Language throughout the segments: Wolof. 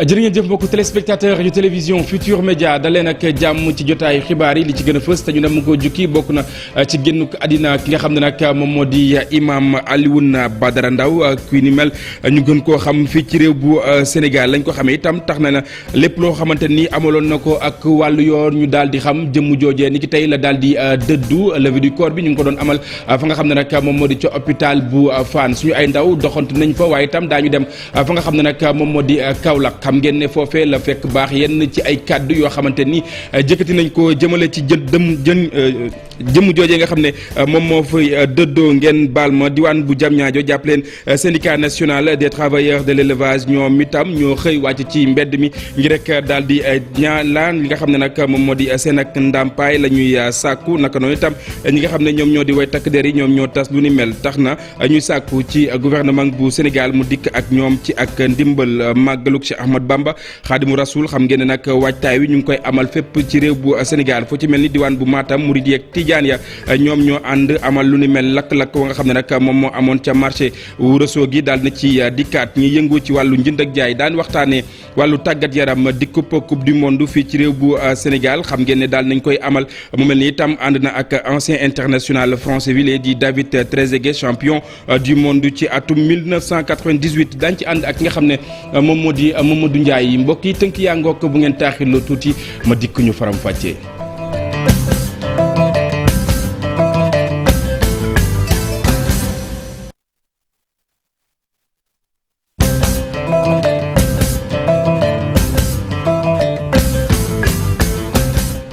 jërë ngeen jëf mbokku téléspectateur yu télévision Futur Média daleen ak jàmm ci jotaayu xibaar yi li ci gën a fës te ñu ne mu ko jukki bokk na ci génnuk àddina ki nga xam ne nag moom moo di imam Alioune Badara Ndao ku ni mel ñu gën koo xam fii ci réew bu Sénégal lañ ko xamee itam tax na lépp loo xamante ni amaloon na ko ak wàllu yoon ñu daal di xam jëmm joojee ni ki tey la daal di dëddu levée du corps bi ñu ngi ko doon amal fa nga xam ne nag moom moo di ca hôpital bu Fann suñu ay ndaw doxantu nañ fa waaye itam daañu dem fa nga xam ne nag moom moo di Kaolack xam ngeen ne foofee la fekk baax yenn ci ay kàddu yoo xamante ni jëkkati nañ ko jëmale ci jëmm joojee nga xam ne moom moo fay dëddoo ngeen baal ma diwaan bu Diamniadio jàpp leen syndicat national des travailleurs de l'élevage ñoom itam ñoo xëy wàcc ci mbedd mi ngir rek daal di ñaalaan li nga xam ne nag moom moo di seen ak ndàmpaay la ñuy sàkku naka noonu itam ñi nga xam ne ñoom ñoo di way takk der yi ñoom ñoo tas lu ni mel tax na ñuy sàkku ci gouvernement bu Sénégal mu dikk ak ñoom ci ak ndimbal màggaluk Cheikh Ahmad Bamba Xaadimu Rasul xam ngeen ne nag waajtaay wi ñu ngi koy amal fépp ci réew bu Sénégal foo ci mel ni diwaan bu Matam Murid yeeg Tijaan ya ñoom ñoo ànd amal lu ni mel lakk-lakk wa nga xam ne nag moom moo amoon ca marché Ourossogui daal na ci dikkaat ñi yëngu ci wàllu njënd ak jaay daan waxtaanee wàllu tàggat yaram dikkub coupe du monde fii ci réew bu Sénégal xam ngeen ne daal nañ koy amal mu mel ni itam ànd na ak ancien international français bi di David Trezeguet champion du monde ci atum 1998 daañu ci ànd ak ki nga xam ne moom moo di Mamadou Ndiaye mbokk yi tënk yaa ngook bu ngeen taaxirloo tuuti ma dikk ñu faram fàccee.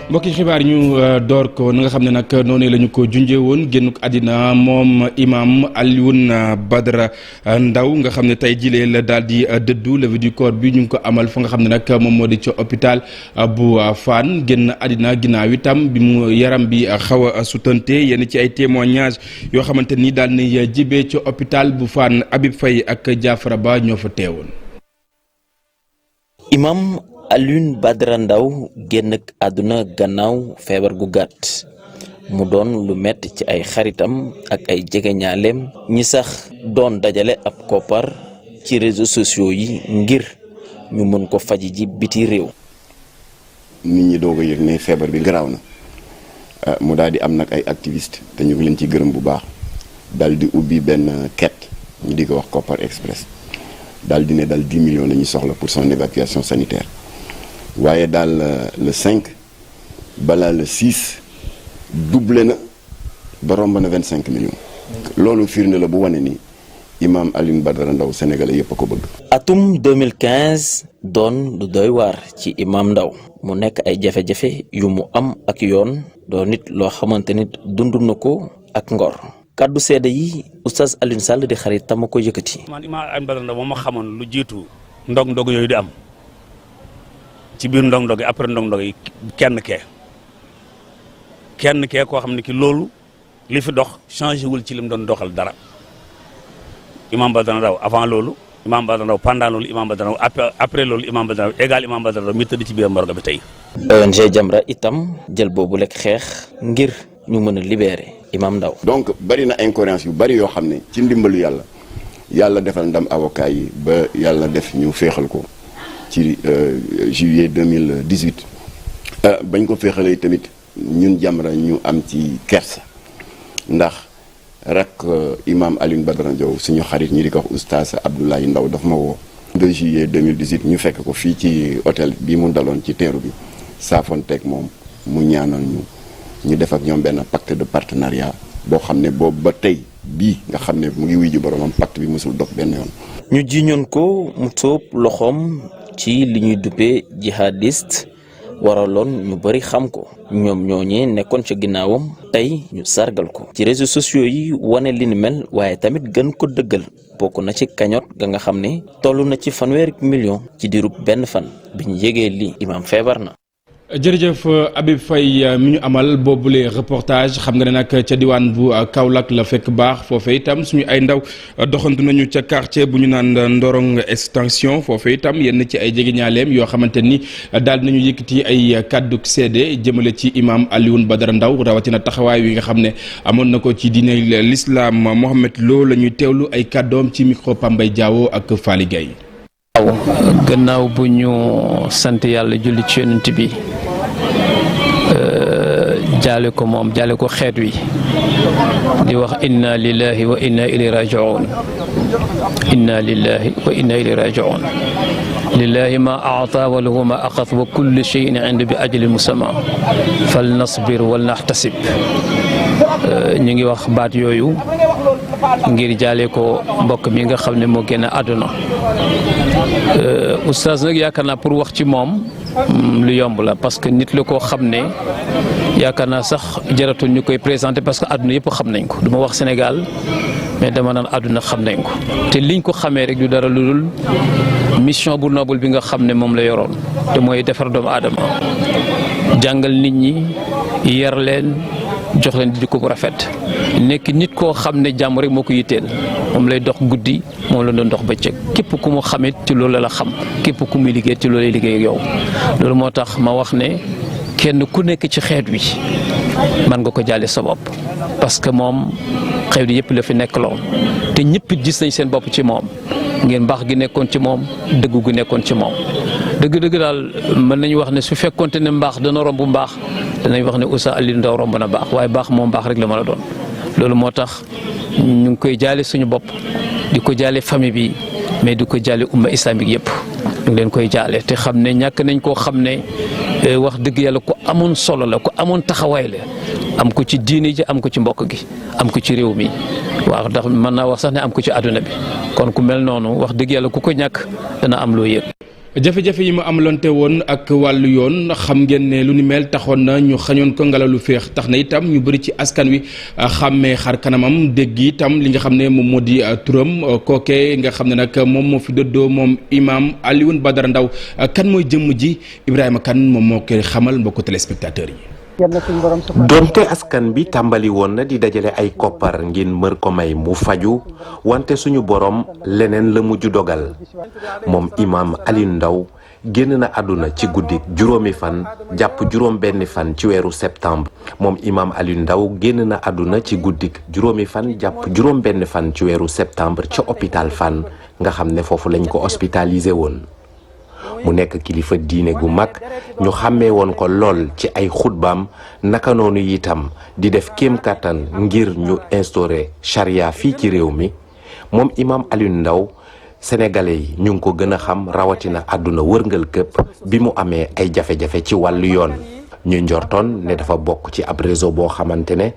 mbokki xibaar ñu door ko na nga xam ne nag noonu la ñu ko junjee woon génnuk àddina moom imam Alioune Badara Ndao nga xam ne tey jilee la daal di dëddu levée du corps bi ñu ngi ko amal fa nga xam ne nag moom moo di ca hôpital bu Fann génn àddina ginnaaw itam bi mu yaram bi xaw a sutante yenn ci ay témoignages yoo xamante ni daal na jibee ca hôpital bu Fann Habib Faye ak Diafara Ba ñoo fa teewoon. imam Alioune Badara Ndao génn ak àdduna gannaaw feebar gu gàtt mu doon lu metti ci ay xaritam ak ay jegeñaaleem ñi sax doon dajale ab koppar ci réseaux sociaux yi ngir ñu mën ko faji ji biti réew. nit ñi doog a yëg ne feebar bi garaaw na mu daal di am nag ay activistes te ñu ngi leen ci gërëm bu baax daal di ubbi benn quête ñu di ko wax Kopar Express daal di ne daal 10 millions la ñuy soxla pour son évacuation sanitaire. waaye daal le 5 balaa le 6 doublé na ba romb na 25 millions. loolu firnde la bu wane ni imam Alioune Badara Ndao sénégalais yëpp a ko bëgg. atum 2015 doon lu doy waar ci imam Ndao mu nekk ay jafe-jafe yu mu am ak yoon doon nit loo xamante nit dund na ko ak ngor. kaddu seede yi oustaz Alioune Sall di xarit tama ko yëkkati. man imam Alioune Badara Ndao moom ma xamoon lu jiitu ndog-ndog yooyu di am. ci biir ndog-ndog yi après ndog-ndog yi kenn kee koo xam ne ki loolu li fi dox changé wul ci lim doon doxal dara imam Badara Ndao avant loolu imam Badara Ndao pendant loolu imam Badara Ndao après loolu imam Badara Ndao égal imam Badara Ndao mi tëdd ci biir morgue bi tey. ONG Jamra itam jël boobu lekk xeex ngir ñu mën a libérer imam Ndao. donc bari na incohérence yu bari yoo xam ne ci ndimbalu yàlla defal ndam avocat yi ba yàlla def ñu féexal ko. ci juillet 2018 bañ ko féexalee tamit ñun Jamra ñu am ci kersa ndax rek imam Alioune Badara Ndao suñu xarit ñi di ko wax oustaz Abdoulaye Ndao daf ma woo. 2 juillet 2018 ñu fekk ko fii ci hôtel bi mu daloon ci teeru bi saafonteeg moom mu ñaanal ñu def ak ñoom benn pacte de partenariat boo xam ne boobu ba tey bii nga xam ne mu ngi wuy ji boromam pacte bi mosul dog benn yoon. ñu jiñoon ko mu sóob loxoom ci li ñuy duppee jihadiste waraloon ñu bari xam ko ñoom ñooñee nekkoon ca ginnaawam tey ñu sargal ko ci réseaux sociaux yi wane li ni mel waaye tamit gën ko dëggal bokk na ci cagnotte ga nga xam ne toll na ci fanweeri million ci diirub benn fan bi ñu yégee li imam feebar na. jërëjëf Habib Faye mi ñu amal boobule reportage xam nga ne nag ca diwaan bu Kaolack la fekk baax foofee itam suñu ay ndaw doxantu nañu ca quartier bu ñu naan Ndorong extension foofee itam yenn ci ay jegeñaaleem yoo xamante ni daal nañu yëkkati ay kàddu seede jëmale ci imam Alioune Badara Ndao rawatina taxawaay wi nga xam ne amoon na ko ci diine l'islam Mohamed Lo la ñuy teewlu ay kàddoom ci micro Pambay Diawo ak Fally Gueye. waaw gannaaw bu ñu sant yàlla julli ci yonent bi jaale ko moom jaale ko xeet wi di wax inna lillahi wa inna ilayhi raji'un inna lillahi wa inna ilayhi raji'un lillahi ma a'ta wa lahu ma aqat wa kullu shay'in 'inda bi ajalin musamma fal nasbir wal nahtasib ñu ngi wax baat yooyu ngir jaale ko mbokk mi nga xam ne moo génn àdduna oustaz nag yaakaar naa pour wax ci moom lu yomb la parce que nit la koo xam ne yaakaar naa sax jaratul ñu koy présenté parce que àdduna yëpp xam nañ ko du ma wax Sénégal mais dama naan àdduna xam nañ ko te liñ ko xamee rek du dara lu dul mission bu noble bi nga xam ne moom la yoroon te mooy defar doomu aadama jàngal nit ñi yar leen jox leen di jikko bu rafet nekk nit koo xam ne jàmm rek moo ko yitteel moom lay dox guddi moom la doon dox bëccëg képp ku mu xamit ci loolu la xam képp ku muy liggéey ci loolu lay liggéey ak yow loolu moo tax ma wax ne kenn ku nekk ci xeet wi man nga ko jaale sa bopp parce que moom xeet wi yëpp la fi nekk lool te ñëpp gis nañ seen bopp ci moom ngeen mbaax gi nekkoon ci moom dëggu gi nekkoon ci moom dëgg-dëgg daal mën nañu wax ne su fekkoonte ne mbaax dana romb mbaax danañ wax ne Oustaz Alioune Ndao romb na baax waaye baax moom baax rek la mën a doon loolu moo tax ñu ngi koy jaale suñu bopp di ko jaale famille bi mais di ko jaale umma islamique yëpp ñu ngi leen koy jaale te xam ne ñàkk nañ koo xam ne wax dëgg yàlla ku amoon solo la ku amoon taxawaay la am ko ci diini ji am ko ci mbokk gi am ko ci réew mi waaw ndax mën naa wax sax ne am ko ci àdduna bi kon ku mel noonu wax dëgg yàlla ku ko ñàkk dana am loo yëg. jafe-jafe yi mu amalante woon ak wàllu yoon xam ngeen ne lu ni mel taxoon na ñu xañoon ko ngelaw lu féex tax na itam ñu bëri ci askan wi xàmmee xar kanamam dégg itam li nga xam ne moom moo di turam kooke nga xam ne nag moom moo fi dëddoo moom Imam Alioune Badara Ndao kan mooy jëmm ji Ibrahima Kane moom moo koy xamal mbokku téléspectateurs yi. donte askan bi tàmbali woon na di dajale ay koppar ngir mër ko may mu faju wante suñu borom leneen la mujj dogal moom Imam Alioune Ndao génn na àdduna ci guddi juróomi fan jàpp juróom benn fan ci weeru septembre moom Imam Alioune Ndao génn na àdduna ci guddi juróomi fan jàpp juróom benn fan ci weeru septembre ca hôpital Fann nga xam ne foofu lañ ko hospitalisé woon mu nekk kilifa diine gu mag ñu xàmmee woon ko lool ci ay xutbaam naka noonu itam di def kéem kàttan ngir ñu instauré charia fii ci réew mi moom Imam Alioune Ndao sénégalais yi ñu ngi ko gën a xam rawatina àdduna wërngal këpp bi mu amee ay jafe-jafe ci wàllu yoon ñu njortoon ne dafa bokk ci ab réseau boo xamante ne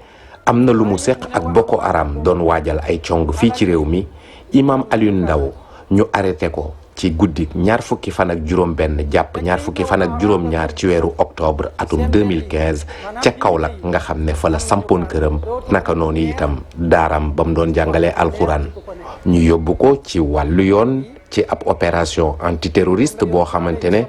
am na lu mu seq ak Boko Haram doon waajal ay cong fii ci réew mi Imam Alioune Ndao ñu arrêté ko ci guddi ñaar fukki fan ak juróom benn jàpp ñaar fukki fan ak juróom ñaar ci weeru octobre atum 2015 ca Kaolack nga xam ne fa la sampoon këram naka noonu itam daaram ba mu doon jàngalee alxuraan ñu yóbbu ko ci wàllu yoon ci ab opération antiterroriste boo xamante ne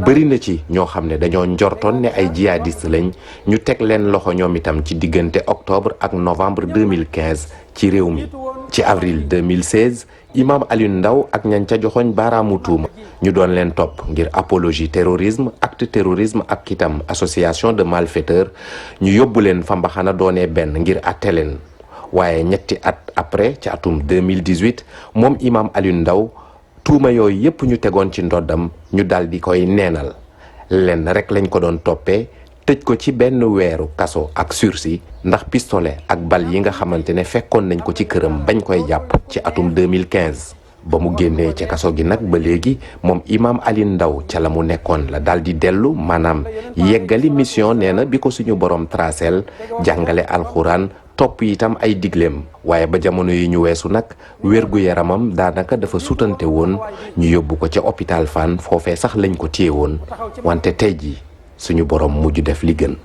bëri na ci ñoo xam ne dañoo njortoon ne ay jihadiste lañ ñu teg leen loxo ñoom itam ci diggante octobre ak novembre 2015 ci réew mi ci avril 2016 Imam Alioune Ndao ak ñañ ca joxoñ baaraamu tuuma ñu doon leen topp ngir apologie terrorisme acte terrorisme ak itam association de malfaiteurs ñu yóbbu leen fa mbaxana doonee benn ngir àtte leen waaye ñetti at après ci atum 2018 moom Imam Alioune Ndao tuuma yooyu yépp ñu tegoon ci ndoddam ñu dal di koy neenal lenn rek lañ ko doon toppee tëj ko ci benn weeru kaso ak sursis ndax pistolet ak bal yi nga xamante ne fekkoon nañ ko ci këram bañ koy jàpp ci atum 2015 ba mu génnee ca kaso gi nag ba léegi moom Imam Alioune Ndao ca la mu nekkoon la daal di dellu maanaam yeggali mission nee na bi ko suñu borom tracel jàngale alxuraan topp itam ay digleem waaye ba jamono yi ñu weesu nag wérgu yaramam daanaka dafa sutante woon ñu yóbbu ko ca hôpital Fann foofee sax lañ ko téye woon wante tey ji suñu borom mujj def li gën.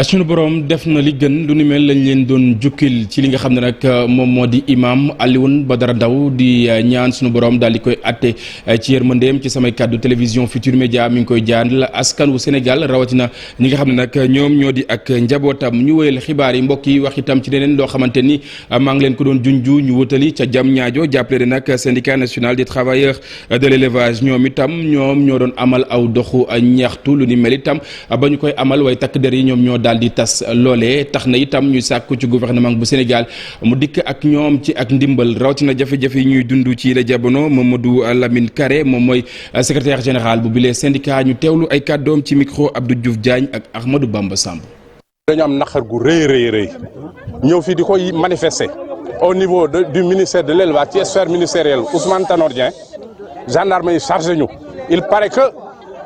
suñu borom def na li gën lu ni mel lañ leen doon jukkil ci li nga xam ne nag moom moo di Imam Alioune Badara Ndao di ñaan suñu borom daal di koy atte ci yërmandeem ci samay kàddu télévision Futur Média mi ngi koy jaan askan wu Sénégal rawatina ñi nga xam ne nag ñoom ñoo di ak njabootam ñu wéyal xibaar yi mbokk yi wax itam ci leneen loo xamante ni maa ngi leen ko doon junju ñu wutali ca jam ñaajo jàppale ne nag syndicat national des travailleurs de l'élevage ñoom itam ñoo doon amal aw doxu ñaxtu lu ni mel itam ba ñu koy amal way takk der yi ñoom ñoo daal di tas loolee tax na itam ñu sàkku ci gouvernement bu Sénégal mu dikk ak ñoom ci ak ndimbal rawatina jafe-jafe yi ñuy dund ci la jamono. Mamadou Lamine Carré moom mooy secrétaire général bu bile syndicat ñu teewlu ay kàddoom ci micro Abdou Diouf Diagne ak Ahmadou Bamba Samb. dañu am naqar gu rëy ñëw fii di koy manifester au niveau du ministère de l'élevage ci sphère ministérielle Ousmane Tanor Dieng gendarme yi chargé ñu. il paraît que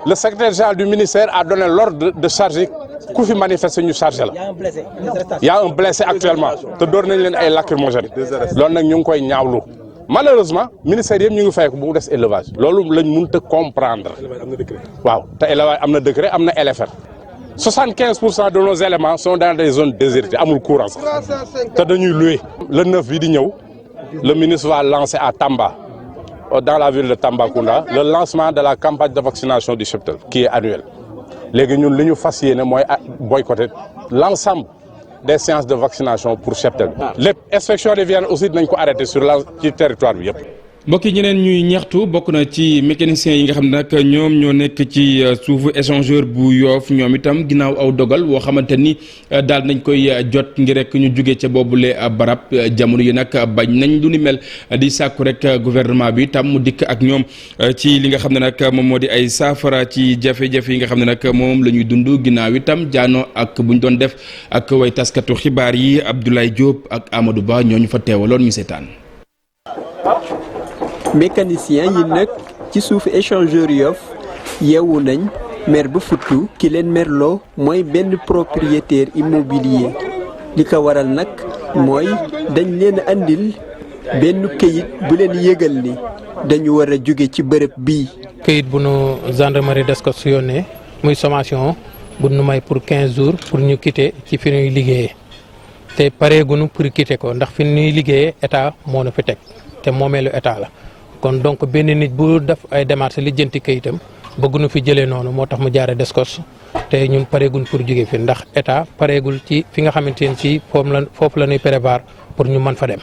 le secrétaire général du ministère a donné l'ordre de charger ku fi manifester ñu chargé la. y a un blessé actuellement te door nañ leen ay lacrymogènes loolu nag ñu ngi koy ñaawlu. malheureusement ministère yëpp ñu ngi fay ko bu mu des élevage loolu lañ mënut a comprendre waaw te élevage am na décret am na LFR 75% de nos éléments sont dans des zones déshéritées amul courant sax te dañuy louer. le 9 bi di ñëw le ministre va lancer à Tamba dans la ville de Tambacounda le lancement de la campagne de vaccination du cheptel qui est annuelle léegi ñun li ñu fas yéene mooy boycotter l'ensemble des séances de vaccination pour cheptel bi. lépp inspection des viandes aussi dinañ ko arrêter sur ci territoire bi yëpp. mbokk yi ñeneen ñuy ñaxtu bokk na ci mécaniciens yi nga xam ne nag ñoom ñoo nekk ci suufu échangeur bu Yoff ñoom itam ginnaaw aw dogal woo xamante ni daal nañ koy jot ngir rek ñu jóge ca boobule barab jamono yi nag bañ nañ lu ni mel di sàkku rek gouvernement bi tam mu dikk ak ñoom ci li nga xam ne nag moom moo di ay saafara ci jafe-jafe yi nga xam ne nag moom la ñuy dund ginnaaw itam jaanoo ak bu ñu doon def ak way taskatu xibaar yi Abdoulaye Diop ak Amadou Ba ñooñu fa teewaloon ñu seetaan. mécanicien yi nag ci suufu échangeur Yoff yeewu nañ mer ba futtu ki leen merloo mooy benn propriétaire immobilier li ko waral nag mooy dañ leen andil benn këyit bu leen yëgal ni dañu war a jóge ci bërëb bii. këyit bu nu gendarmerie Descos yónnee muy sommation bu nu may pour 15 jours pour ñu quitter ci fi ñuy liggéeyee te pareegunu pour quitter ko ndax fi ñuy liggéeyee état moo na fi teg te moomeelu état la. kon donc benn nit bu def ay démarches lijjanti kayitam bëgguñu fi jëlee noonu moo tax mu jaare Descos te ñun pareeguñ pour jóge fi ndax état pareegul ci fi nga xamante ne ci foofu la ñuy prévoir pour ñu mën fa dem.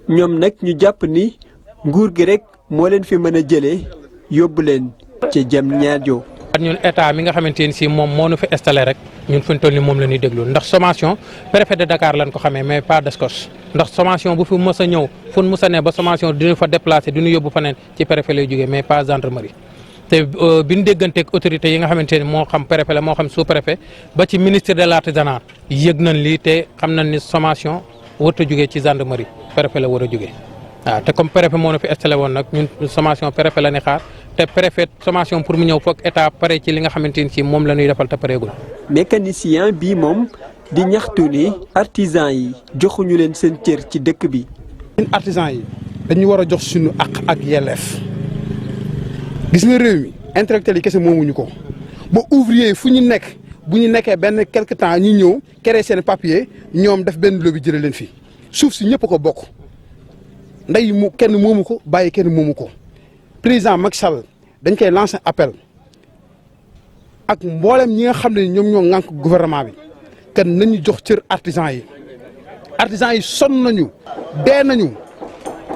ñoom nag ñu jàpp ni nguur gi rek moo leen fi mën a jëlee yóbbu leen ci Diamniadio. ñun état mi nga xamante ne si moom moo nu fi installé rek ñun fi ñu toll ni moom la ñuy déglu ndax sommation préfet de Dakar lañ ko xamee mais pas Descos ndax sommation bu fi mës a ñëw fu mu mës a ne ba sommation dina fa déplacé dina yóbbu faneen ci préfet lay jógee mais pas gendarmerie te bi ñu dégganteeg autorités yi nga xamante ne moo xam préfet la moo xam sous préfet ba ci ministre de l'artisanat yëg nañ lii te xam nañ ni sommation warut a jógee ci gendarmerie préfet la war a jógee waaw te comme préfet moo na fi installé woon nag ñun sommation préfet la ni xaar te préfet sommation pour mu ñëw foog état pare ci li nga xamante ni si moom la ñuy defal te pareegul. mécanicien bii moom di ñaxtu ni artisan yi joxuñu leen seen cër ci dëkk bi. ñun artisan yi dañu war a jox suñu àq ak yelleef gis nga réew mi intellectuel yi kese moomuñu ko ba ouvrier fu ñu nekk bu ñu nekkee benn quelque temps ñu ñëw créer seen papier ñoom def benn lobby jëlee leen fii suuf si ñëpp ko bokk ndey mu kenn moomu ko bàyyi kenn moomu ko. président Macky Sall dañ koy lancer appel ak mboolem ñi nga xam ne ñoom ñoo ŋànk gouvernement bi kan nañu jox cër artisan yi sonn nañu dee nañu.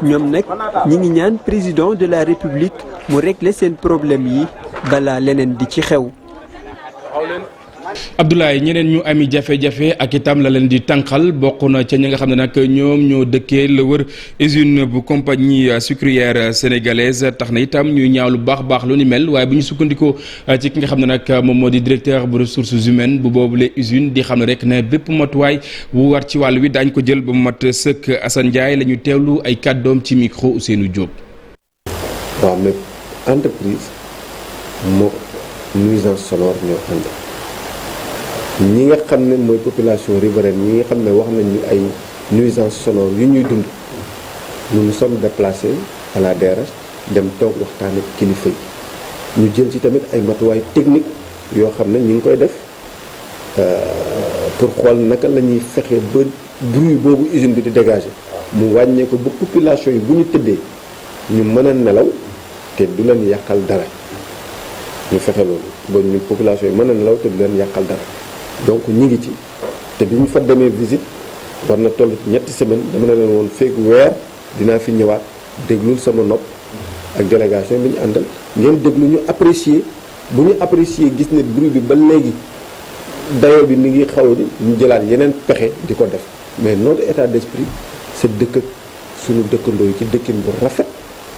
ñoom nag ñi ngi ñaan président de la république mu régler seen problème yi balaa leneen di ci xew. Abdoulaye ñeneen ñu ami jafe-jafe ak itam la leen di tànqal bokk na ca ñi nga xam ne nag ñoom ñoo dëkkee la wër usine bu compagnie sucrière sénégalaise tax na itam ñuy ñaaw lu baax lu ni mel waaye bu ñu sukkandikoo ci ki nga xam ne nag moom moo di directeur bu ressources humaines bu boobule usine di xam ne rek ne bépp matuwaay bu war ci wàll wi daañ ko jël ba mu mat sëkk. Assane Ndiaye la ñu teewlu ay kàddoom ci micro Ousseynou Diop. waaw mais entreprise moo nuisance sonore ñoo ànd. ñi nga xam ne mooy population riveraine ñi nga xam ne wax nañu ay nuisance sonore yu ñuy dund nous nous sommes déplacés à la DRH dem toog waxtaan ak kilifa yi ñu jël ci tamit ay matuwaay technique yoo xam ne ñu ngi koy def pour xool naka la ñuy fexe ba bruit boobu usine bi di dégager mu wàññee ko ba population yi bu ñu tëddee ñu mën a nelaw te du leen yàqal dara ñu fexe loolu ba ñu population yi mën a nelaw te du leen yàqal dara. donc ñi ngi ci te bi ñu fa demee visite war na toll ci ñetti semaine dama ne leen woon feeg weer dinaa fi ñëwaat déglul sama nopp ak délégation bi ñu àndal ngeen déglu ñu apprécier bu ñu apprécier gis ne bruit bi ba léegi dayo bi ni ngi xaw ñu jëlaat yeneen pexe di ko def mais notre état d'esprit c'est dëkk ak suñu dëkkandoo yi ci dëkkin bu rafet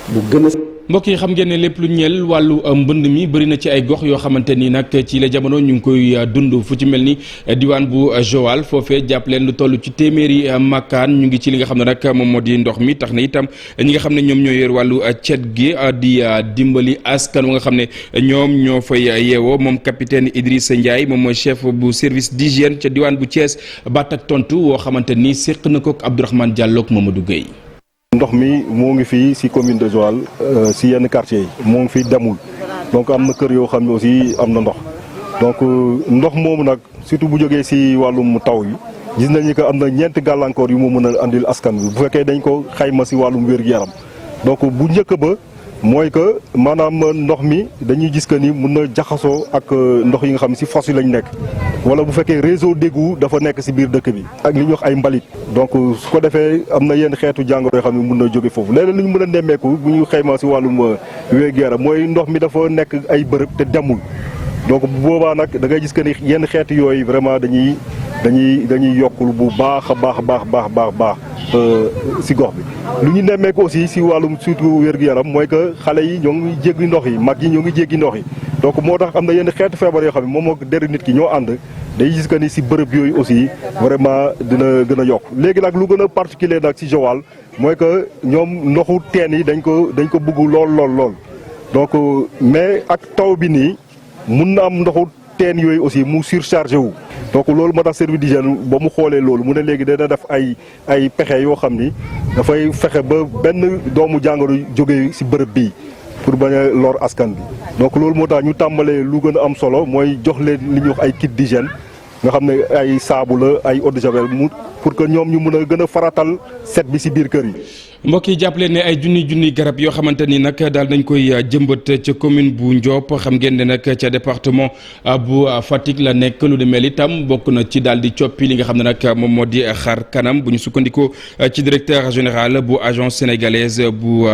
bu gën a. mbokk yi xam ngeen ne lépp lu ñeel wàllu mbënd mi bëri na ci ay gox yoo xamante ni nag ci la jamono ñu ngi koy dund fu ci mel ni diwaan bu Joal foofee jàpp leen lu toll ci téeméeri makkaan ñu ngi ci li nga xam ne nag moom moo di ndox mi tax na itam ñi nga xam ne ñoom ñoo yor wàllu cet gi di dimbali askan wa nga xam ne ñoom ñoo fay yeewoo moom capitaine Idrissa Ndiaye moom mooy chef bu service d'hygiène ca diwaan bu Thiès baat ak tontu woo xamante ni séq na ko ak Abdourahmane Diallo ak Mamadou Gueye. ndox mi moo ngi fii ci commune de Joal ci yenn quartier yi moo ngi fii demul donc am na kër yoo xam ne aussi am na ndox donc ndox moomu nag surtout bu jógee ci wàllum taw yi gis nañu que am na ñeenti gàllankoor yu mu mën a andil askan bi bu fekkee dañ ko xayma ci wàllum wér-gu-yaram donc bu njëkk ba mooy que maanaam ndox mi dañuy gis que ni mun na jaxasoo ak ndox yi nga xam ne ci fosse yi lañ nekk wala bu fekkee réseau d'égout dafa nekk ci biir dëkk bi ak li ñuy wax ay mbalit donc su ko defee am na yenn xeetu jàngoro yoo xam ne mun na jóge foofu léeg-léeg li ñu mën a nemmeeku bu ñu xayma ci wàllum wér-gu-yaram mooy ndox mi dafa nekk ay bërëb te demul donc bu boobaa nag da ngay gis que ni yenn xeetu yooyu vraiment dañuy yokkul bu baax a baax ci gox bi. lu ñu nemmeeku aussi ci wàllum surtout wér-gu-yaram mooy que xale yi ñoo ngi jéggi ndox yi mag yi ñoo ngi jéggi ndox yi donc moo tax am na yenn xeetu feebar yoo xam ne moom ak deru nit ki ñoo ànd day gis que ni ci bërëb yooyu aussi vraiment dina gën a yokk léegi nag lu gën a particulier nag ci Joal mooy que ñoom ndoxu teen yi dañ ko bëgg lool donc mais ak taw bi nii mun na am ndoxu teen yooyu aussi mu surchargé wu donc loolu moo tax service d'hygiène ba mu xoolee loolu mu ne léegi dana def ay pexe yoo xam ni dafay fexe ba benn doomu jàngoro jóge ci bërëb bii pour bañ a lor askan bi donc loolu moo tax ñu tàmbalee lu gën a am solo mooy jox leen li ñuy wax ay kit d'hygiène nga xam ne ay saabu la ay eau de javel mu pour que ñoom ñu mën a gën a faratal set bi ci biir kër yi. mbokk yi jàpp leen ne ay junni garab yoo xamante ni nag daal nañ koy jëmbat ca commune bu Ndiop xam ngeen ne nag ca département bu Fatick la nekk lu de mel itam bokk na ci daal di coppi li nga xam ne nag moom moo di xar kanam bu ñu sukkandikoo ci directeur général bu agence sénégalaise bu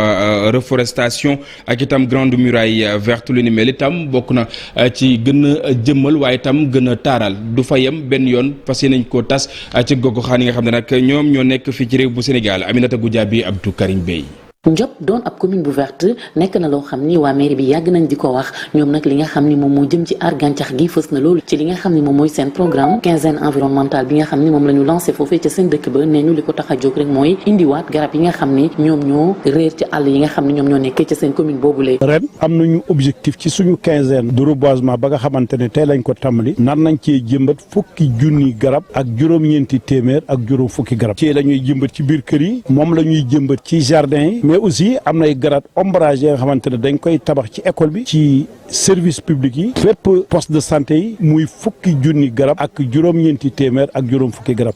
reforestation ak itam grande muraille verte lu ni mel itam bokk na ci gën a jëmmal waaye itam gën a taaral du fa yem benn yoon fas yéene nañ koo tas ci gox-goxaan yi nga xam ne nag ñoom ñoo nekk fii ci réew bu Sénégal Aminata Goudiaby Abdou Karim Bey. Ndiop doon ab commune bu verte nekk na loo xam ni waa mairie bi yàgg nañ di ko wax ñoom nag li nga xam ni moom moo jëm ci aar gàncax gi fës na loolu ci li nga xam ni moom mooy seen programme quinzaine environnementale bi nga xam ni moom la ñu lancé foofee ca seen dëkk ba nee ñu li ko tax a jóg rek mooy indiwaat garab yi nga xam ni ñoom ñoo réer ci àll yi nga xam ni ñoom ñoo nekkee ca seen commune boobulee. ren am nañu objectif ci suñu quinzaine de reboisement ba nga xamante ne tey lañ ko tàmbali nar nañ cee jëmbat fukki junni garab ak juróom-ñeenti téeméer ak juróom fukki garab ci la ñuy jëmbat ci biir kër yi moom la ñuy jëmbat ci jardin yi mais aussi am na ay garab ombragé nga xamante ne dañ koy tabax ci école bi ci service public yi fépp poste de santé yi muy fukki junni garab ak juróom-ñeenti téeméer ak juróom fukki garab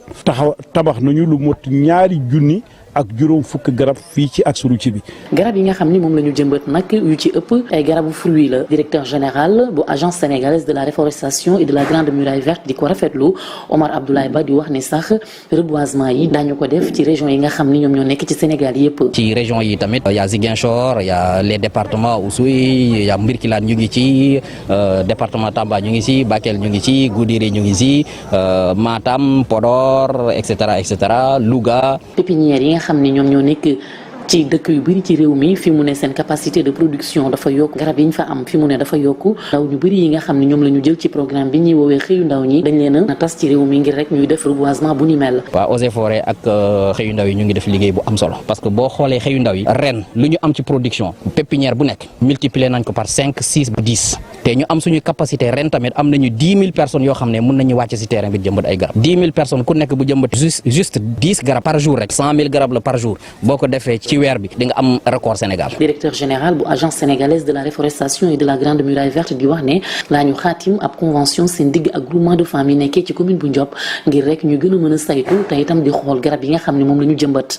tabax nañu lu mot ñaari junni ak juróom fukki garab fii ci axe routier bi. garab yi nga xam ni moom la ñu jëmbat nag yu ci ëpp ay garabu fruits la directeur général bu agence sénégalaise de la reforestation et de la grande muraille verte di ko rafetlu Omar Abdoulaye Ba di wax ni sax reboisement yi daañu ko def ci région yi nga xam ni ñoom ñoo nekk ci Sénégal yëpp. ci région yi tamit y a Ziguinchor y a les départements Oussouye y a Mbirkilane ñu ngi ci département Tamba ñu ngi ci Bakel ñu ngi ci Goudiri ñu ngi ci Matam Podor et cetera Louga. pépinière yi nga xam ni ñoom ñoo nekk ci dëkk yu bëri ci réew mi fi mu ne seen capacité de production dafa yokk garab yi ñu fa am fi mu ne dafa yokku ndaw ñu bëri yi nga xam ne ñoom la ñu jël ci programme bi ñuy woowee xëyu ndaw ñi dañ leen a tas ci réew mi ngir rek ñuy def reboisement bu ni mel. waaw Eaux et Forêts ak xëyu ndaw yi ñu ngi def liggéey bu am solo parce que boo xoolee xëyu ndaw yi ren lu ñu am ci production pépinière bu nekk multiplier nañ ko par 5 6 ba 10 te ñu am suñu capacité ren tamit am nañu 10 000 personnes yoo xam ne mën nañu wàcc ci terrain bi jëmbat ay garab 10 000 personnes ku nekk bu jëmbat juste 10 garab par jour rek 100 000 garab la par jour boo ko defee ci weer bi di nga am record Sénégal. directeur général bu agence sénégalaise de la reforestation et de la grande muraille verte di wax ne laa ñu xaatim ab convention seen digg ak groupement de femmes yi nekkee ci commune bu Ndiop ngir rek ñu gën a mën a saytu te itam di xool garab yi nga xam ne moom la ñu jëmbat.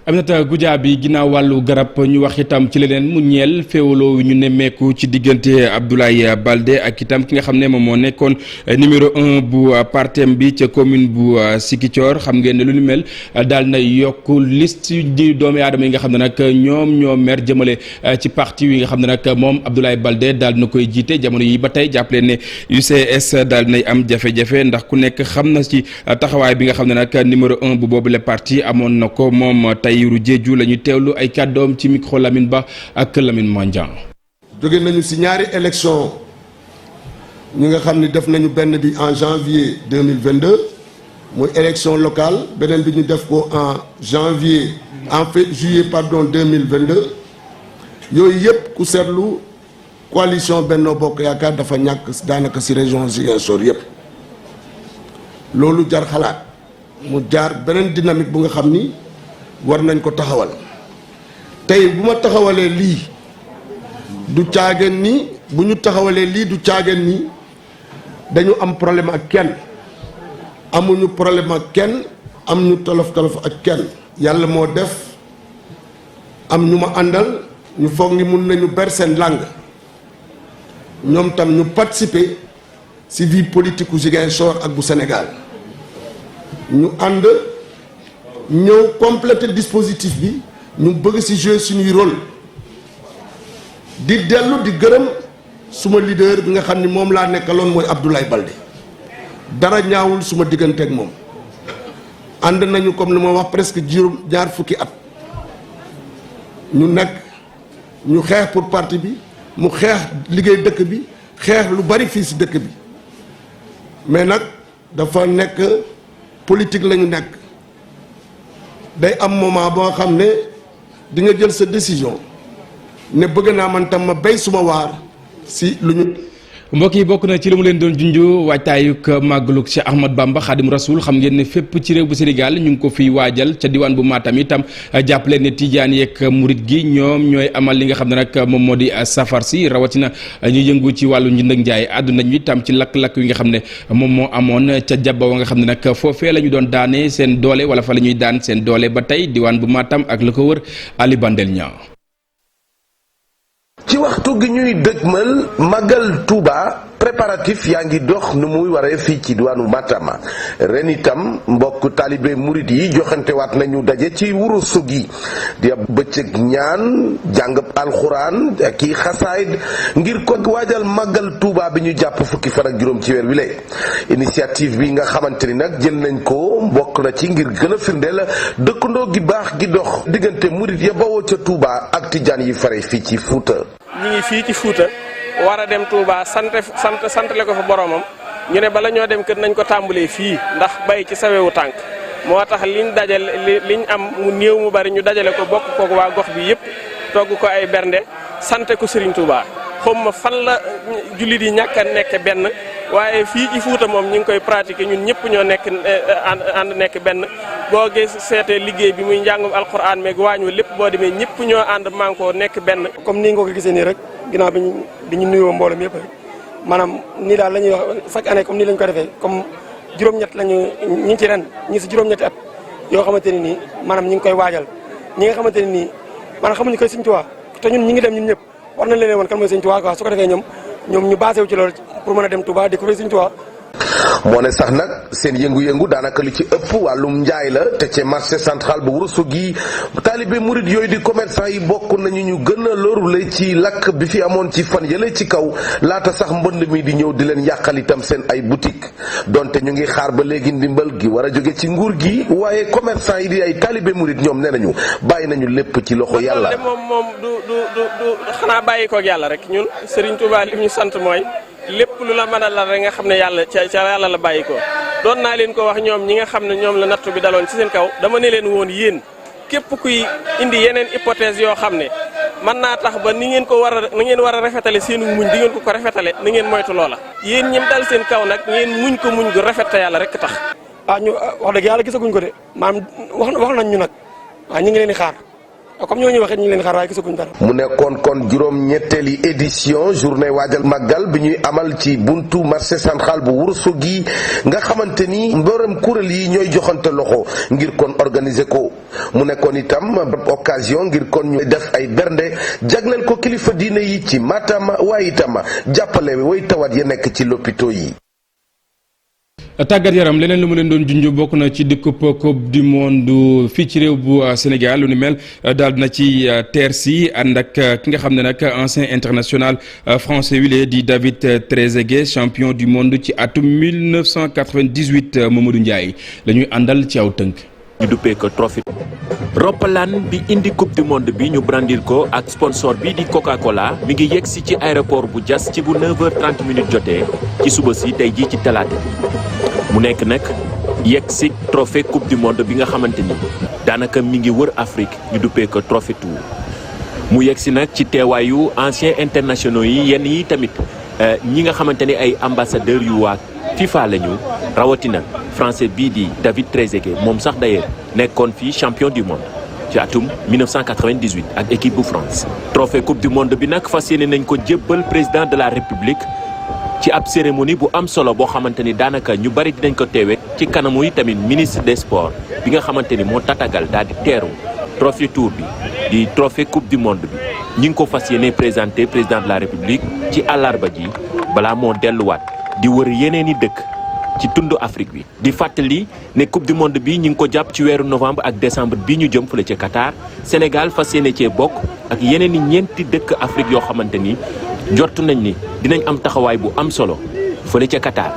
Aminata Goudiaby ginnaaw wàllu garab ñu wax itam ci leneen mu ñeel féewaloo wi ñu nemmeeku ci diggante Abdoulaye Baldé ak itam ki nga xam ne moom moo nekkoon numéro 1 bu partem bi ca commune bu Ziguinchor xam ngeen ne lu ni mel daal na yokk liste di doomi aadama yi nga xam ne nag ñoom ñoo mer jëmale ci parti yi nga xam ne nag moom Abdoulaye Baldé daal na koy jiite jamono yi ba tey jàppale ne UCS daal nay am jafe-jafe ndax ku nekk xam na ci taxawaay bi nga xam ne nag numéro 1 bu boobu le parti amoon na ko moom Tahirou Diédhiou la ñuy teewlu ay kàddoom ci micro Lamine Ba ak Lamine Mandiang. jóge nañu ci ñaari élection ñi nga xam ni def nañu benn bi en janvier 2022 mooy élection locale beneen bi ñu def ko en juillet 2022 yooyu yëpp ku seetlu coalition Benno Bokk Yaakaar dafa ñàkk daanaka ci région Ziguinchor yëpp loolu jar xalaat mu jaar beneen dynamique bu nga xam ni war nañ ko taxawal tey bu ma taxawalee lii du caageen ni bu ñu taxawalee lii du caageen ni dañu am problème ak kenn amuñu problème ak kenn am ñu tolof-tolof ak kenn yàlla moo def am ñu ma àndal ñu foog ni mun nañu ber seen langue ñoom tam ñu participer ci vie politique u Ziguinchor ak bu Sénégal ñu ànd ñëw compléter dispositif bi ñu bëgg ci jouer suñuy rôle di dellu di gërëm suma leader bi nga xam ni moom laa nekkaloon mooy Abdoulaye Baldé dara ñaawul suma diggante ak moom ànd nañu comme li ma wax presque ñaar fukki at ñu nekk ñu xeex pour parti bi mu xeex liggéey dëkk bi xeex lu bari fii ci dëkk bi mais nag dafa nekk politique la ñu nekk day am moment boo xam ne di nga jël sa décision ne bëgg naa man tam ma béy suma waar si lu ñu. mbokk yi bokk na ci li mu leen doon junju waajtaayug màggalug Cheikh Ahmad Bamba Khadim Rasoul xam ngeen ne fépp ci réew bu Sénégal ñu ngi ko fiy waajal ca diwaan bu Matam itam jàppale ne Tijaan yeeg murit gi ñoom ñooy amal li nga xam ne nag moom moo di safar si rawatina ñu yëngu ci wàllu njënd ak njaay àdduna ñu itam ci lakk-lakk yi nga xam ne moom moo amoon ca jabba wa nga xam ne nag foofee la ñu doon daane seen doole wala fa la ñuy daan seen doole ba tey diwaan bu Matam ak la ko wër Ali Bandel Niang. ci waxtu gi ñuy dëgmal Magal Touba préparatif yaa ngi dox nu muy waree fii ci diwaanu Matam ren itam mbokk taalibe murid yi joxante waat nañu daje ci Ourossogui di ab bëccëg ñaan jàngab alxuraan kii xasaayid ngir ko waajal Magal Touba bi ñu jàpp fukki fan ak juróom ci weer wi lay initiative bi nga xamante ni nag jël nañ ko mbokk na ci ngir gën a firndeel dëkkandoo gi baax gi dox diggante murid ya bawoo ca Touba ak tijaan yi fare fii ci Fuuta. ñi ngi fii ci Fuuta war a dem Touba santale ko fa boromam ñu ne bala ñoo dem kër nañ ko tàmbalee fii ndax bay ci sawewu tànk moo tax liñ dajale liñ am mu néew mu bari ñu dajale ko bokk kook waa gox bi yëpp togg ko ay bernde sante ko Serigne Touba xom ma fan la jullit yi ñàkk a nekk benn waaye fii ci Fuuta moom ñu ngi koy pratiquer ñun ñëpp ñoo nekk ànd nekk benn boo gis seetee liggéey bi muy njàngum alxuraan meeg waañu lépp boo demee ñëpp ñoo ànd mànkoo nekk benn. comme nii nga ko gisee nii rek ginnaaw bi ñu nuyoo mbooloo mi yëpp rek maanaam nii daal la ñuy wax chaque année comme nii lañ ko defee comme juróom-ñett lañu ñi ci ren ñi si juróom-ñetti at yoo xamante ne nii maanaam ñi ngi koy waajal ñi nga xamante ne nii maanaam xamuñu koy Sëñ Tuubaa te ñun ñi ngi dem ñun ñëpp war nañ leen woon kan mooy Sëñ Tuubaa quoi su ko defee ñoom ñu basé wu ci loolu pour mën a dem Touba découvrir Sëñ Tuubaa. moo ne sax nag seen yëngu-yëngu daanaka li ci ëpp wàllum njaay la te ci marché central bu Ourossogui taalibe murid yooyu di commerçant yi bokk nañu ñu gën a lorule ci lakk bi fi amoon ci fan yële ci kaw laata sax mbënd mi di ñëw di leen yàqal itam seen ay boutique donte ñu ngi xaar ba léegi ndimbal gi war a jóge ci nguur gi waaye commerçant yi di ay taalibe murid ñoom nee nañu bàyyi nañu lépp ci loxo yàlla. moom du xanaa bàyyi koog yàlla rek ñun Serigne Touba li ñu sant mooy. lépp lu la mën a la rek nga xam ne yàlla ca yàlla la bàyyi ko doon naa leen ko wax ñoom ñi nga xam ne ñoom la nattu bi daloon ci seen kaw dama ne leen woon yéen képp kuy indi yeneen hypothèse yoo xam ne mën naa tax ba ni ngeen war a rafetale seen muñ di ngeen ko rafetale ni ngeen moytu loola yéen ñim dal seen kaw nag ngeen muñ ko muñ gu rafet te yàlla rek tax. ñu wax dëgg yàlla gisaguñ ko de maanaam wax nañ ñu nag waaw ñu ngi leen di xaar comme ñoo ñu waxee ñu ngi leen xaar waaye gisaguñ dara. mu nekkoon kon juróom-ñetteeli édition journée waajal màggal bi ñuy amal ci buntu marché central bu Ourossogui nga xamante ni mboolem kuréel yi ñooy joxante loxo ngir kon organiser ko mu nekkoon itam occasion ngir kon ñu def ay bernde jagleel ko kilifa diine yi ci Matam waaye itam jàppale way tawat ya nekk ci lopito yi. tàggat yaram leneen lu mu leen doon junj bokk na ci dëkkub coupe du monde fii ci réew bu Sénégal lu ni mel daal na ci teer si ànd ak ki nga xam ne nag ancien international français wile di David Trezeguet champion du monde ci atum 1998 Mamadou Ndiaye la ñuy àndal ci aw tënk. ñu duppee ko trophée. roppalaan bi indi coupe du monde bi ñu brandir ko ak sponsor bi di Coca-Cola mi ngi yegg si ci aéroport bu Diass ci bu 9h30 jotee ci suba si tey jii ci talaata bi mu nekk nag yegg si trophée coupe du monde bi nga xamante ni daanaka mi ngi wër Afrique ñu duppee ko trophée tour mu yegg si nag ci teewaayu anciens internationaux yi yenn yi tamit ñi nga xamante ni ay ambassadeurs yu waa FIFA lañu rawatina français bii di David Trezeguet moom sax d'ailleurs nekkoon fii champion du monde ci atum 1998 ak équipe bu France. trophée coupe du monde bi nag fas yéene nañ ko jébbal président de la république ci ab cérémonie bu am solo boo xamante ni daanaka ñu bari dinañ ko teewee ci kanamu yi tamit ministre des sports bi nga xamante ni moo tatagal daal di teeru trophée tour bi di trophée coupe du monde bi ñi ngi ko fas yéene présenté président de la république ci àllarba ji balaa moo delluwaat di wër yeneen i dëkk ci tundu Afrique bi. di fàttali ne coupe du monde bi ñi ngi ko jàpp ci weeru novembre ak décembre bi ñu jëm fële ca Qatar Sénégal fas yéene cee bokk ak yeneen i ñeenti dëkk Afrique yoo xamante ni njort nañ ni dinañ am taxawaay bu am solo fële ca Qatar.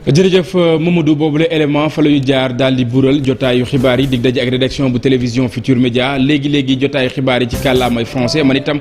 jërëjëf Mamadou boobule élément fa la ñu jaar daal di bural jotaayu xibaar yi dig daje ak rédaction bu télévision Futur Média léegi jotaayu xibaar yi ci kàllaamay français man itam.